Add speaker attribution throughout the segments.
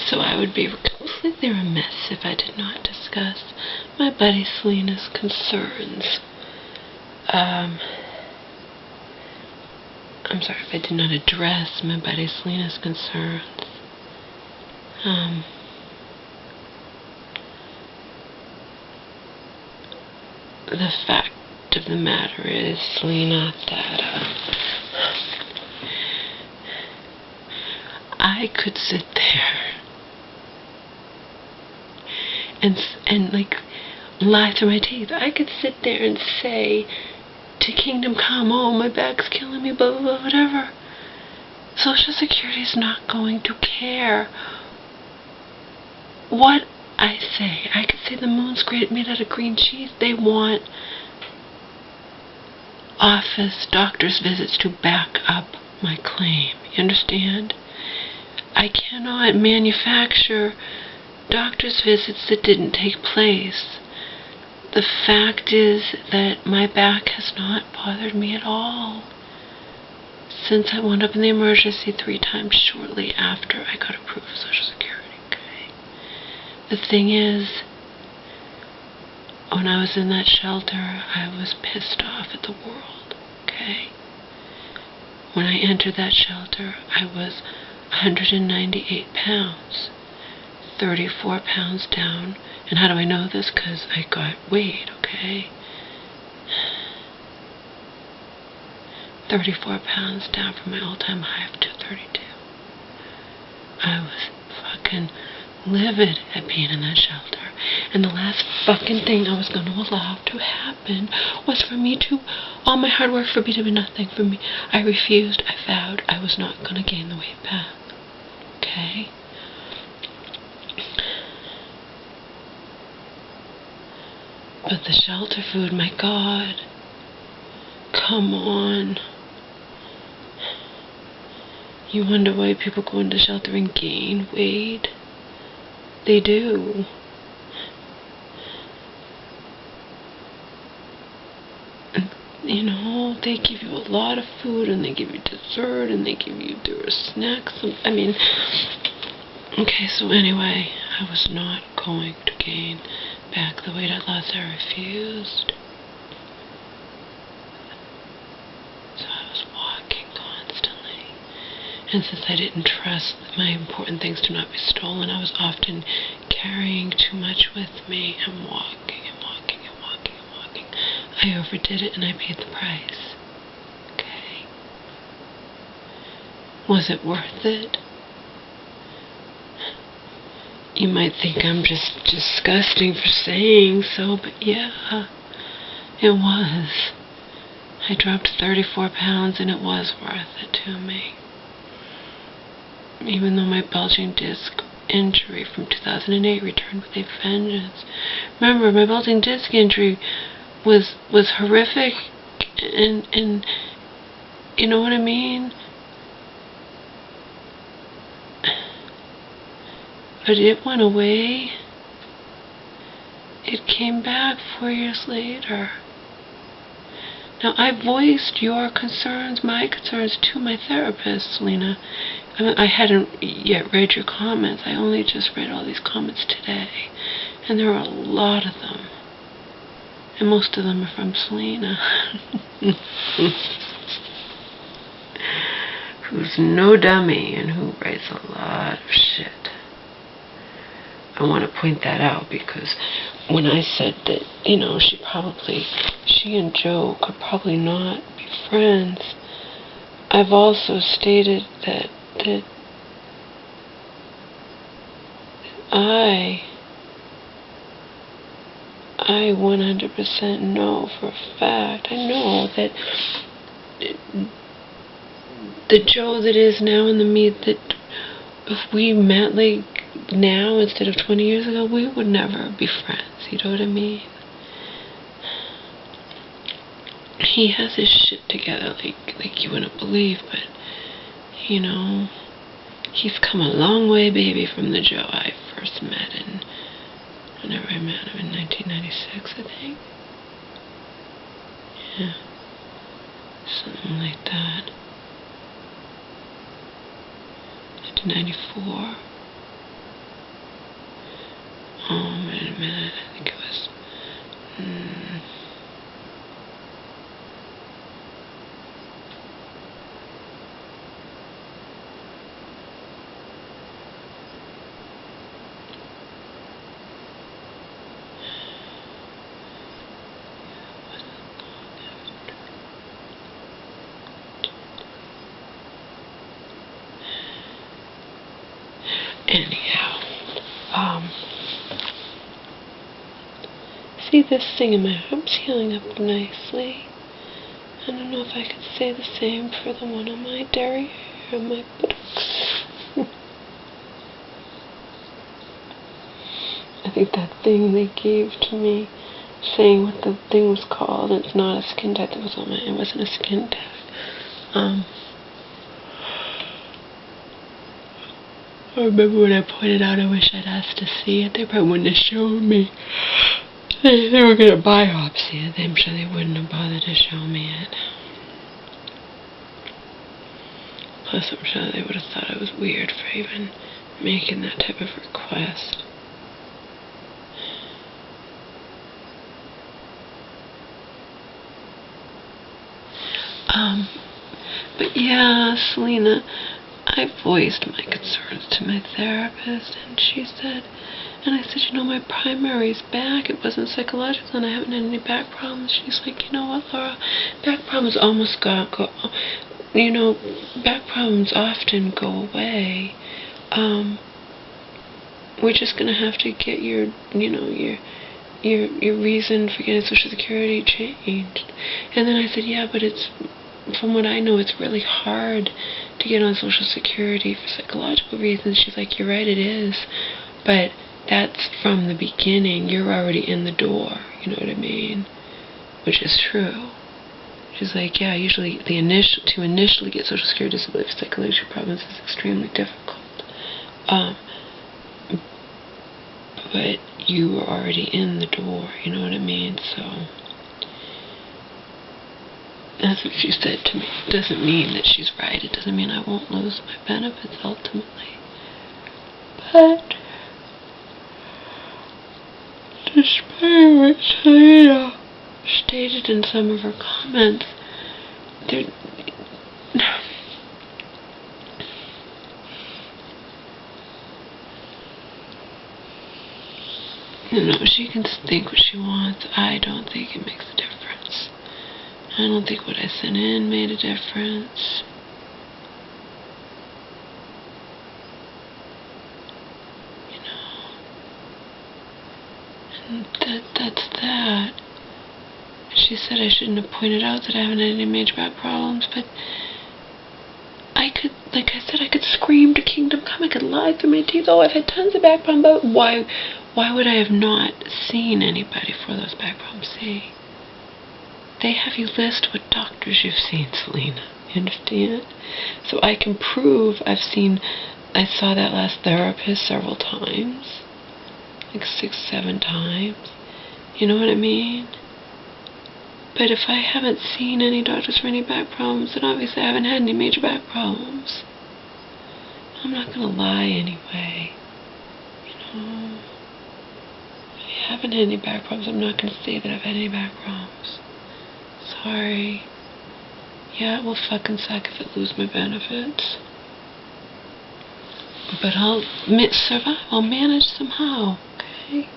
Speaker 1: So I would be completely remiss if I did not discuss my buddy Selena's concerns. I'm sorry if I did not address my buddy Selena's concerns. The fact of the matter is, Selena, that I could sit there and like lie through my teeth. I could sit there and say to Kingdom Come, oh, my back's killing me, blah, blah, blah, whatever. Social Security is not going to care what I say. I could say the moon's made out of green cheese. They want office doctor's visits to back up my claim. You understand? I cannot manufacture doctor's visits that didn't take place. The fact is that my back has not bothered me at all since I wound up in the emergency 3 times shortly after I got approved for Social Security, okay? The thing is, when I was in that shelter, I was pissed off at the world, okay? When I entered that shelter, I was 198 pounds, 34 pounds down. And how do I know this? Because I got weighed, okay? 34 pounds down from my all-time high of 232. I was fucking livid at being in that shelter. And the last fucking thing I was going to allow to happen was for me to, all my hard work for me to be nothing for me. I refused. I vowed I was not going to gain the weight back. Okay? But the shelter food, my God, come on. You wonder why people go into shelter and gain weight? They do. And, you know, they give you a lot of food, and they give you dessert, and they give you their snacks. I mean, okay, so anyway, I was not going to gain back the weight I lost. I refused. So I was walking constantly. And since I didn't trust that my important things to not be stolen, I was often carrying too much with me and walking and walking and walking and walking. I overdid it and I paid the price. Okay. Was it worth it? You might think I'm just disgusting for saying so, but yeah, it was. I dropped 34 pounds and it was worth it to me. Even though my bulging disc injury from 2008 returned with a vengeance. Remember, my bulging disc injury was horrific, and you know what I mean? But it went away. It came back 4 years later. Now, I voiced your concerns, my concerns, to my therapist, Selena. I hadn't yet read your comments. I only just read all these comments today. And there are a lot of them. And most of them are from Selena. Who's no dummy and who writes a lot of shit. I want to point that out because when I said that, you know, she and Joe could probably not be friends, I've also stated that I 100% know for a fact, I know that the Joe that is now and the me that if we met like now instead of 20 years ago, we would never be friends, you know what I mean? He has his shit together like you wouldn't believe, but, you know, he's come a long way, baby, from the Joe I first met in, whenever I met him in 1996, I think. Yeah. Something like that. 1994. Oh, wait a minute. I think it was... Anyhow, see this thing in my arm's healing up nicely. I don't know if I could say the same for the one on my derriere or my buttocks. I think that thing they gave to me, saying what the thing was called, it's not a skin tag that was on my, it wasn't a skin tag. I remember when I pointed out I wish I'd asked to see it, they probably wouldn't have shown me. They were going to biopsy it. I'm sure they wouldn't have bothered to show me it. Plus, I'm sure they would have thought I was weird for even making that type of request. But yeah, Selena, I voiced my concerns to my therapist, and she said, and I said, you know, my primary's back. It wasn't psychological, and I haven't had any back problems. She's like, you know what, Laura, back problems almost go, you know, back problems often go away. We're just gonna have to get your, you know, your reason for getting Social Security changed. And then I said, yeah, but it's, from what I know, it's really hard to get on Social Security for psychological reasons. She's like, you're right, it is, but that's from the beginning. You're already in the door, you know what I mean? Which is true. She's like, yeah, usually to initially get Social Security disability for psychological problems is extremely difficult. But you were already in the door, you know what I mean? So that's what she said to me. It doesn't mean that she's right. It doesn't mean I won't lose my benefits ultimately. But despite what Selena stated in some of her comments, you know, she can think what she wants. I don't think it makes a difference. I don't think what I sent in made a difference. You know, and that's that. She said I shouldn't have pointed out that I haven't had any major back problems, but I could, like I said, I could scream to Kingdom Come. I could lie through my teeth. Oh, I've had tons of back problems, but why would I have not seen anybody for those back problems? See? They have you list what doctors you've seen, Selena. You understand? So I can prove I saw that last therapist several times. Like 6, 7 times. You know what I mean? But if I haven't seen any doctors for any back problems, then obviously I haven't had any major back problems. I'm not going to lie anyway. You know? If I haven't had any back problems, I'm not going to say that I've had any back problems. Sorry. Yeah, it will fucking suck if I lose my benefits. But I'll survive. I'll manage somehow. Okay?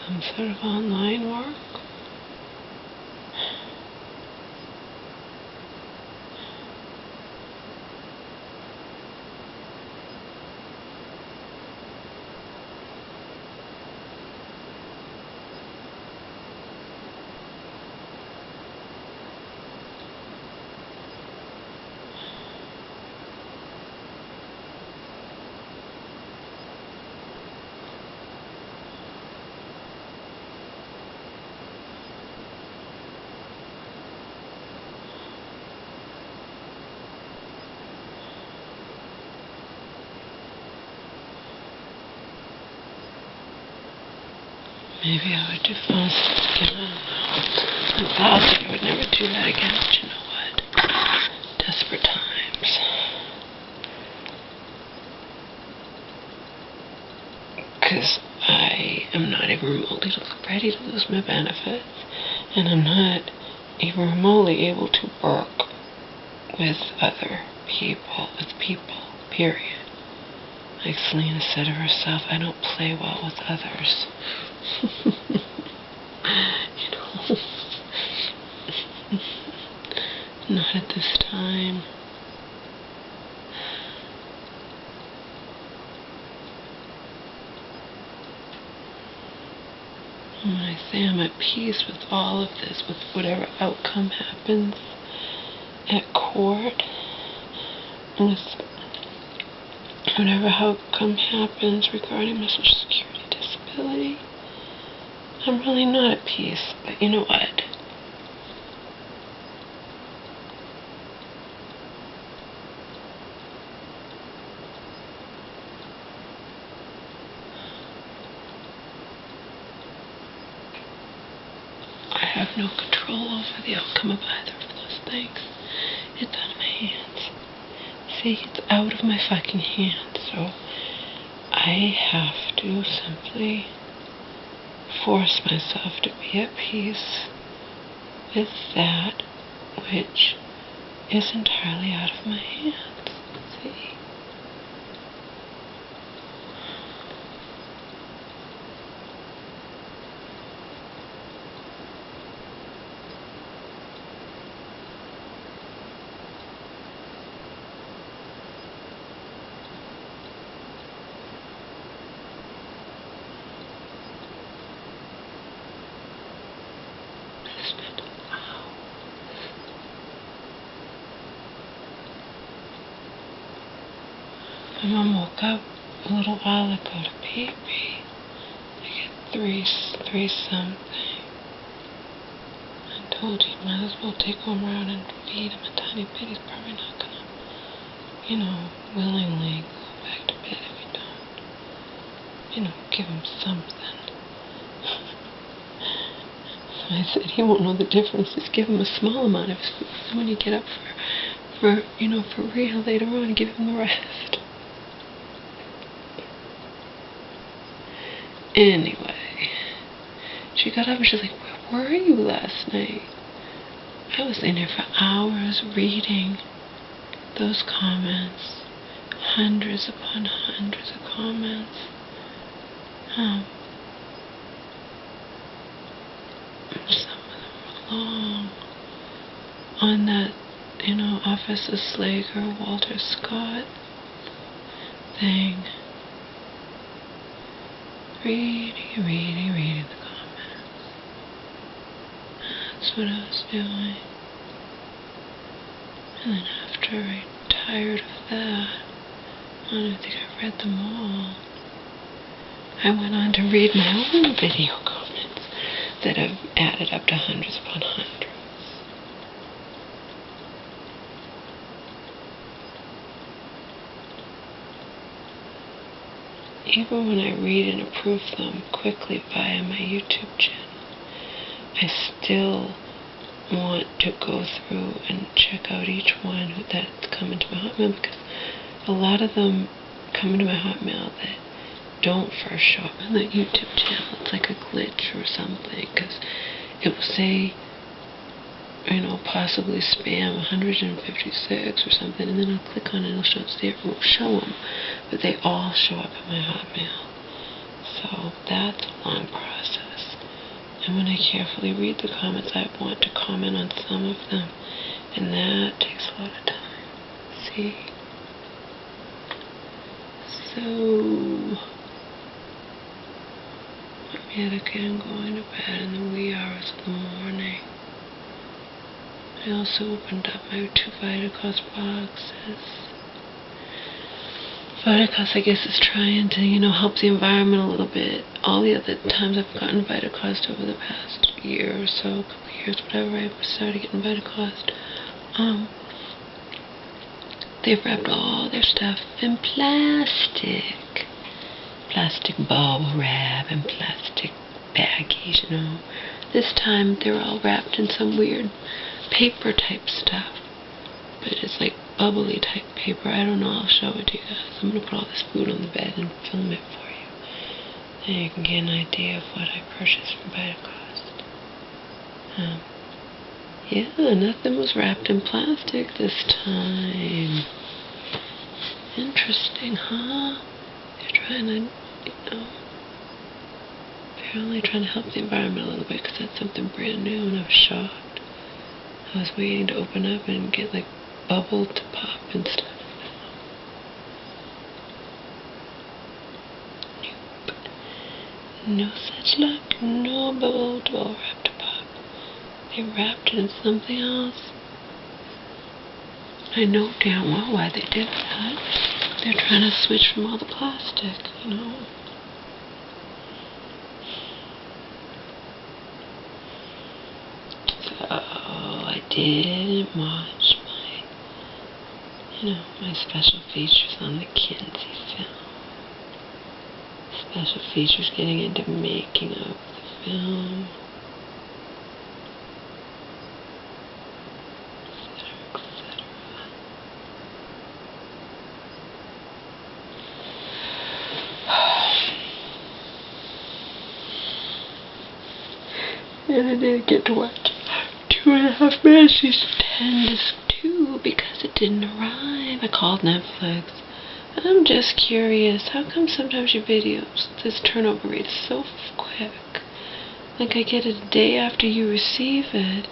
Speaker 1: Some sort of online work. Maybe I would do phone sex again. I don't know. I'm positive I would never do that again, but you know what? Desperate times. Because I am not even remotely ready to lose my benefits, and I'm not even remotely able to work with other people, period. Like Selena said of herself, I don't play well with others. You know, not at this time. And when I say I'm at peace with all of this, with whatever outcome happens at court, with whatever outcome happens regarding my Social Security disability, I'm really not at peace. But you know what? I have no control over the outcome of either of those things. It's out of my hands. See, it's out of my fucking hands. So I have to simply force myself to be at peace with that which is entirely out of my hands. See? My mom woke up a little while ago to pee-pee. Like at 3 something. I told you, might as well take him around and feed him a tiny bit. He's probably not gonna, you know, willingly go back to bed if you don't, you know, give him something. So I said, he won't know the difference. Just give him a small amount of food. And when you get up for real later on, give him the rest. Anyway, she got up and she's like, where were you last night? I was in there for hours reading those comments. Hundreds upon hundreds of comments. Some of them were long. On that, Officer Slager, Walter Scott thing. Reading the comments. That's what I was doing. And then after I tired of that, I don't think I read them all. I went on to read my own video comments that have added up to hundreds upon hundreds. Even when I read and approve them quickly via my YouTube channel, I still want to go through and check out each one that's come into my Hotmail, because a lot of them come into my Hotmail that don't first show up on that YouTube channel. It's like a glitch or something, because it will say, possibly spam 156 or something, and then I'll click on it and it won't show them, but they all show up in my Hotmail. So that's a long process. And when I carefully read the comments, I want to comment on some of them, and that takes a lot of time. See? So, I'm yet again going to bed in the wee hours of the morning. I also opened up my 2 Vitacost boxes. Vitacost, I guess, is trying to, help the environment a little bit. All the other times I've gotten Vitacost over the past year or so, a couple of years, whatever, I started getting Vitacost. They've wrapped all their stuff in plastic bubble wrap and plastic baggies, you know. This time they were all wrapped in some weird paper type stuff. But it's like bubbly type paper. I don't know, I'll show it to you guys. I'm going to put all this food on the bed and film it for you. And you can get an idea of what I purchased from Vitacost. Yeah, nothing was wrapped in plastic this time. Interesting, huh? They're trying to, apparently trying to help the environment a little bit because that's something brand new, and I was shocked. I was waiting to open up and get like bubble to pop and stuff. Nope. No such luck. No bubble wrap to pop. They wrapped it in something else. I know damn well why they did that. They're trying to switch from all the plastic, you know. So I didn't watch my special features on the Kinsey film. Special features getting into making of the film. And I didn't get to watch 2.5 Men Season 10 Disc 2 because it didn't arrive. I called Netflix. I'm just curious, how come sometimes your videos, this turnover rate is so quick? Like I get it a day after you receive it,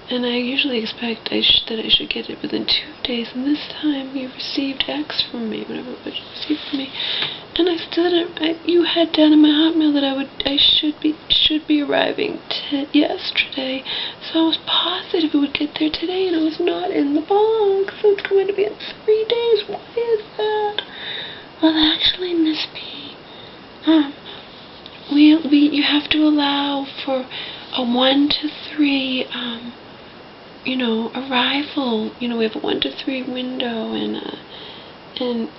Speaker 1: and I usually expect that I should get it within 2 days, and this time you received X from me, whatever it was you received from me. And I still didn't, you had down in my Hotmail that I should be arriving yesterday, so I was positive it would get there today, and it was not in the box, so it's going to be in 3 days. Why is that? Well, actually, Miss P, you have to allow for a 1 to 3, arrival. We have a 1 to 3 window, and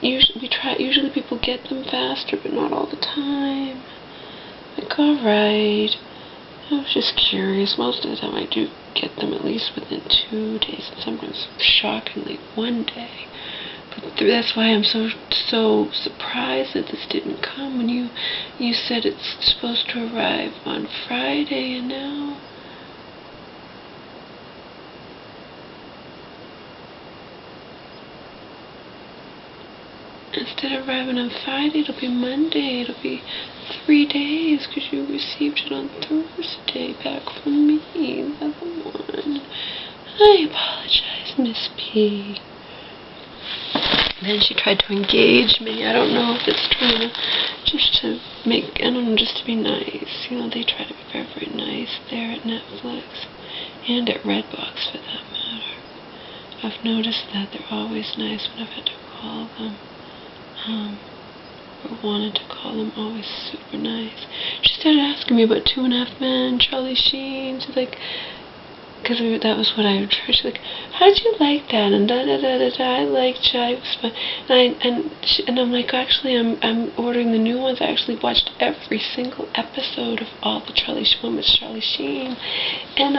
Speaker 1: usually people get them faster, but not all the time. Like, alright. I was just curious. Most of the time I do get them at least within 2 days, and sometimes shockingly 1 day. But that's why I'm so surprised that this didn't come when you said it's supposed to arrive on Friday, and now instead of arriving on Friday, it'll be Monday. It'll be 3 days because you received it on Thursday back from me, the other one. I apologize, Miss P. Then she tried to engage me. I don't know if it's trying to just to be nice. They try to be very, very nice there at Netflix and at Redbox for that matter. I've noticed that they're always nice when I've had to call them. Or wanted to call them, always super nice. She started asking me about 2.5 Men, Charlie Sheen. She's like, because that was what I heard. She's like, how did you like that? And da-da-da-da-da, I liked Chives. And I'm like, actually, I'm ordering the new ones. I actually watched every single episode of all the Charlie Sheen. And,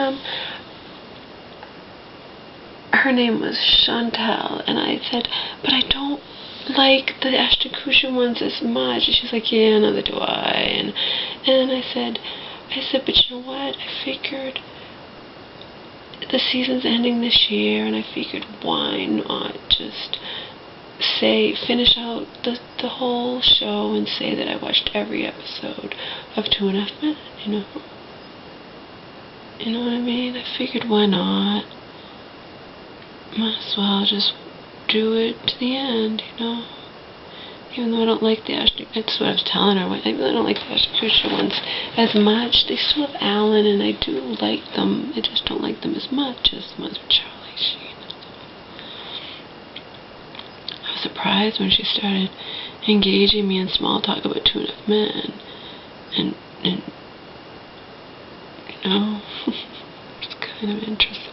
Speaker 1: her name was Chantal. And I said, but I don't like the Ashton Kutcher ones as much. And she's like, yeah, neither do I. And I said, but you know what? I figured the season's ending this year, and I figured why not just finish out the whole show and say that I watched every episode of 2.5 Men, You know what I mean? I figured why not? Might as well just do it to the end, Even though I don't like the Ashton, that's what I was telling her. I really don't like the Ashton Kutcher ones as much. They still have Alan, and I do like them. I just don't like them as much as the ones with Charlie Sheen. I was surprised when she started engaging me in small talk about 2.5 Men, and it's kind of interesting.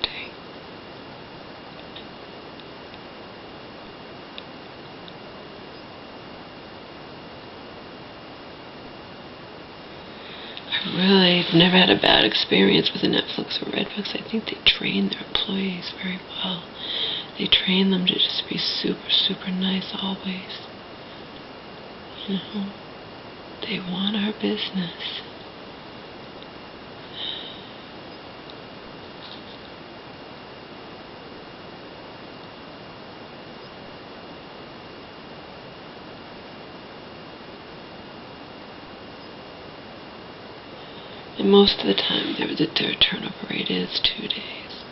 Speaker 1: I I've never had a bad experience with a Netflix or Redbox. I think they train their employees very well. They train them to just be super, super nice always. You know, they want our business. And most of the time, their turnover rate is 2 days.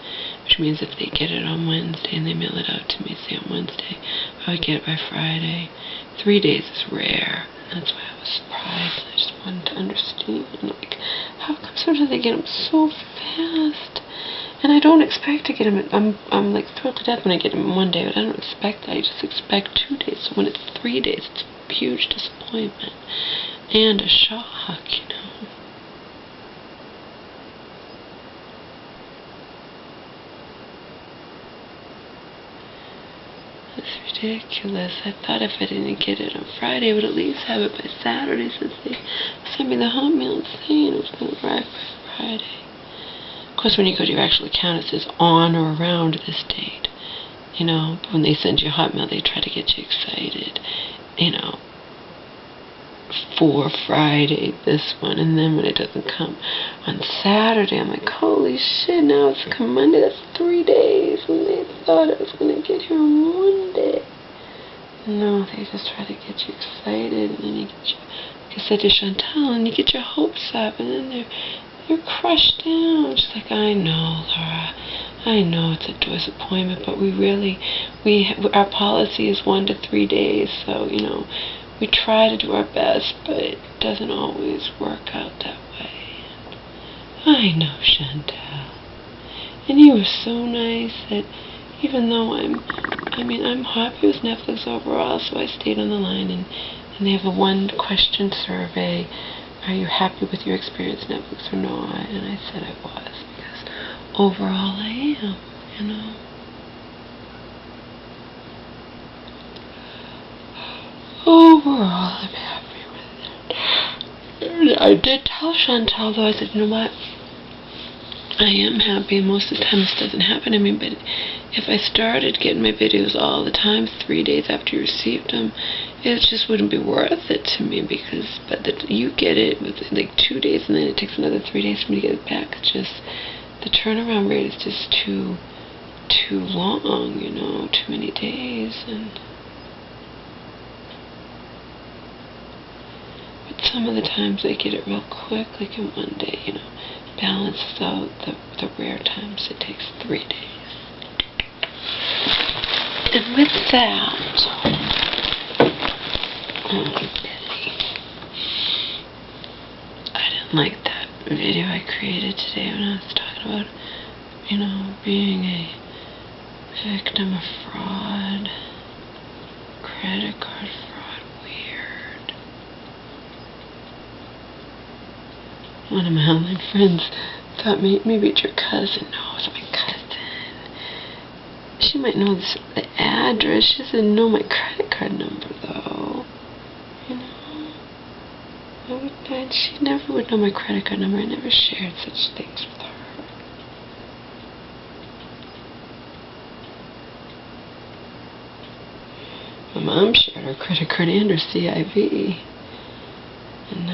Speaker 1: Which means if they get it on Wednesday and they mail it out to me, say on Wednesday, I would get it by Friday. 3 days is rare. And that's why I was surprised. I just wanted to understand, like, how come sometimes they get them so fast? And I don't expect to get them. I'm like thrilled to death when I get them in 1 day, but I don't expect that. I just expect 2 days. So when it's 3 days, it's a huge disappointment and a shock, you know. It's ridiculous. I thought if I didn't get it on Friday, I would at least have it by Saturday, since they sent me the hot mail saying it was going to arrive by Friday. Of course, when you go to your actual account, it says on or around this date. You know, but when they send you hot mail, they try to get you excited, you know, for Friday, this one, and then when it doesn't come on Saturday, I'm like, holy shit, now it's come Monday. That's 3 days when they thought it was going to get here on 1 day. No, they just try to get you excited, and then you get your, like I said to Chantal, and you get your hopes up, and then you're crushed down. She's like, I know, Laura, I know it's a disappointment, but our policy is 1 to 3 days, so, you know, we try to do our best, but it doesn't always work out that way. I know, Chantal. And you were so nice that even though I'm happy with Netflix overall, so I stayed on the line, and they have a 1-question survey. Are you happy with your experience with Netflix or not? And I said I was, because overall I am, you know. Overall, I'm happy with it. I did tell Chantal, though, I said, you know what? I am happy, and most of the time this doesn't happen to me, but if I started getting my videos all the time, 3 days after you received them, it just wouldn't be worth it to me, because you get it with like 2 days, and then it takes another 3 days for me to get it back. It's just, the turnaround rate is just too long, you know, too many days, and some of the times I get it real quick, like in 1 day, you know, balances out the rare times it takes 3 days. And with that, I didn't like that video I created today when I was talking about, you know, being a victim of fraud, credit card fraud, weird. One of my online friends thought maybe it's your cousin. No, it's my cousin. She might know the address. She doesn't know my credit card number, though. You know? She never would know my credit card number. I never shared such things with her. My mom shared her credit card and her CIV. And,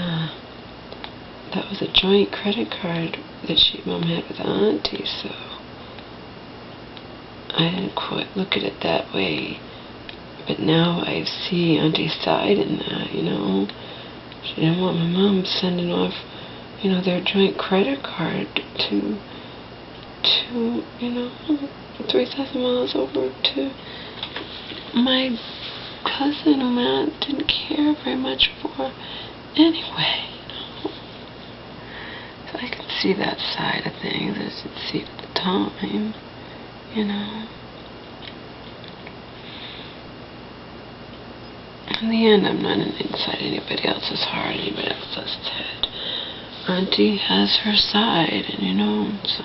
Speaker 1: that was a joint credit card that Mom had with Auntie, so I didn't quite look at it that way. But now I see Auntie's side in that, you know. She didn't want my mom sending off, you know, their joint credit card to you know, 3,000 miles over to my cousin who I didn't care very much for anyway. I could see that side of things. I didn't see it at the time, you know. In the end, I'm not inside anybody else's heart, anybody else's head. Auntie has her side, and you know, so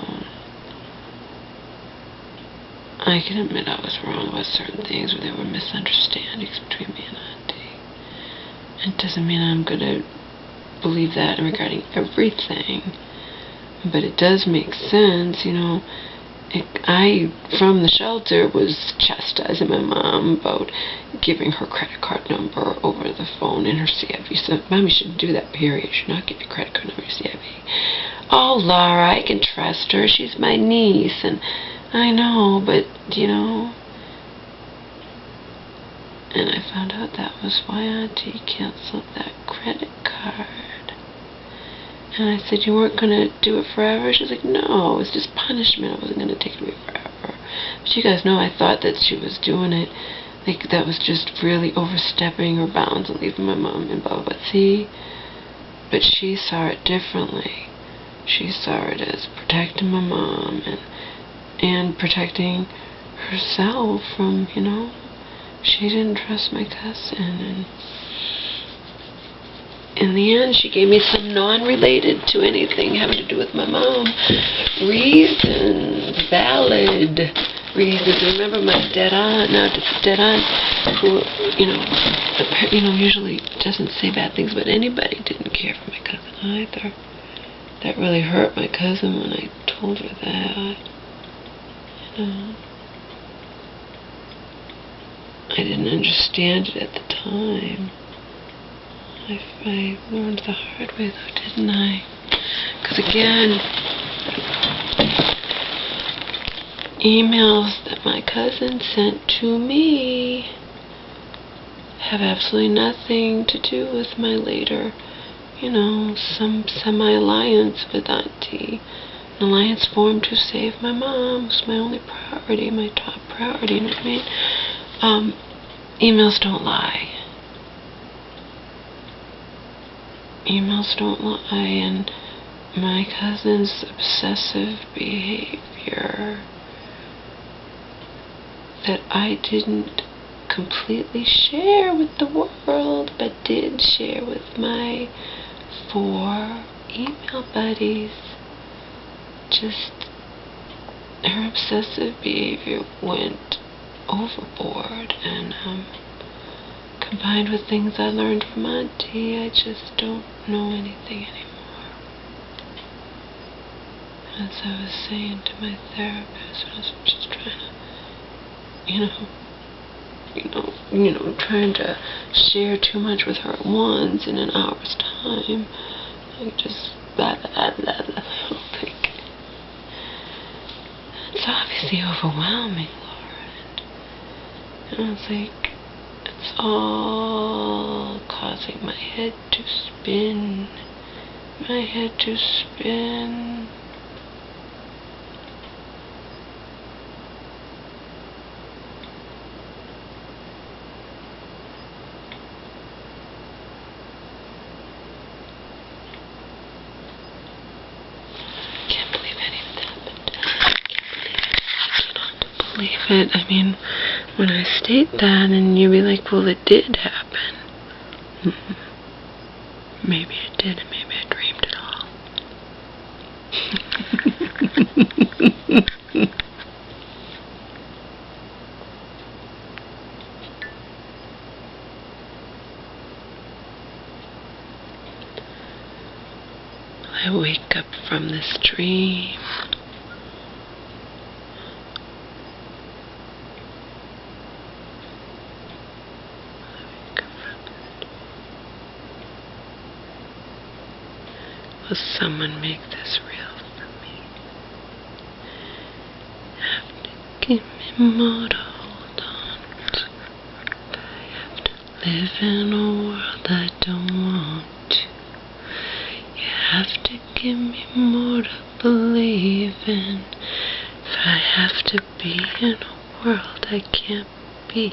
Speaker 1: I can admit I was wrong with certain things, where there were misunderstandings between me and Auntie. It doesn't mean I'm gonna believe that regarding everything. But it does make sense, you know. I, from the shelter, was chastising my mom about giving her credit card number over the phone in her CIV. So, Mommy shouldn't do that, period. You should not give your credit card number in your CIV. Oh, Laura, I can trust her. She's my niece. And I know, but, you know. And I found out that was why Auntie canceled that credit card. And I said, you weren't going to do it forever? She was like, no, it was just punishment. I wasn't going to take it away forever. But you guys know I thought that she was doing it. Like, that was just really overstepping her bounds and leaving my mom in blah, blah, blah. See? But she saw it differently. She saw it as protecting my mom and protecting herself from, you know, she didn't trust my cousin. And in the end, she gave me some non-related to anything having to do with my mom reasons, valid reasons. Remember my dead aunt, who, you know, usually doesn't say bad things about anybody, didn't care for my cousin either. That really hurt my cousin when I told her that, you know. I didn't understand it at the time. I learned the hard way, though, didn't I? Because, again, emails that my cousin sent to me have absolutely nothing to do with my later, you know, some semi-alliance with Auntie. An alliance formed to save my mom, who's my only priority, my top priority, you know what I mean? Emails don't lie. Emails don't lie, and my cousin's obsessive behavior that I didn't completely share with the world, but did share with my 4 email buddies. Just, her obsessive behavior went overboard, and combined with things I learned from Auntie, I just don't know anything anymore. As I was saying to my therapist, I was just trying to, trying to share too much with her at once in an hour's time. I just blah, blah, blah, blah, the whole thing. It's obviously overwhelming, Laura. And I was like, it's all causing my head to spin. My head to spin. I can't believe any of that happened. I believe it. I mean, when I state that, and you'd be like, well, it did happen. Maybe it did, and maybe I dreamed it all. I wake up from this dream. Will someone make this real for me? Have to give me more to hold on to. I have to live in a world I don't want to. You have to give me more to believe in. If I have to be in a world I can't be